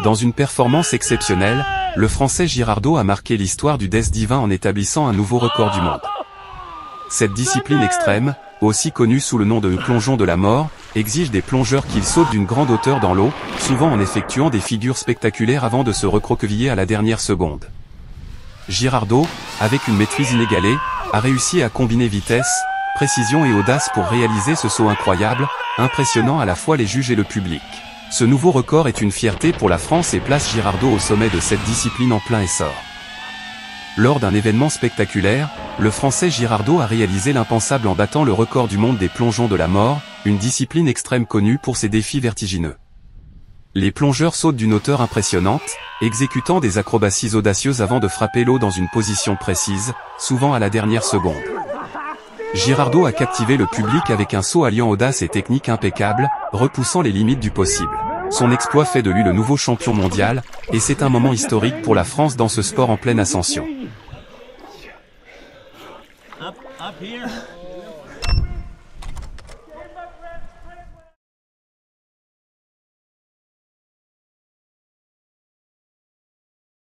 Dans une performance exceptionnelle, le Français Girardot a marqué l'histoire du Death Divin en établissant un nouveau record du monde. Cette discipline extrême, aussi connue sous le nom de plongeon de la mort, exige des plongeurs qu'ils sautent d'une grande hauteur dans l'eau, souvent en effectuant des figures spectaculaires avant de se recroqueviller à la dernière seconde. Girardot, avec une maîtrise inégalée, a réussi à combiner vitesse, précision et audace pour réaliser ce saut incroyable, impressionnant à la fois les juges et le public. Ce nouveau record est une fierté pour la France et place Girardot au sommet de cette discipline en plein essor. Lors d'un événement spectaculaire, le Français Girardot a réalisé l'impensable en battant le record du monde des plongeons de la mort, une discipline extrême connue pour ses défis vertigineux. Les plongeurs sautent d'une hauteur impressionnante, exécutant des acrobaties audacieuses avant de frapper l'eau dans une position précise, souvent à la dernière seconde. Girardot a captivé le public avec un saut alliant audace et technique impeccable, repoussant les limites du possible. Son exploit fait de lui le nouveau champion mondial, et c'est un moment historique pour la France dans ce sport en pleine ascension. Up here.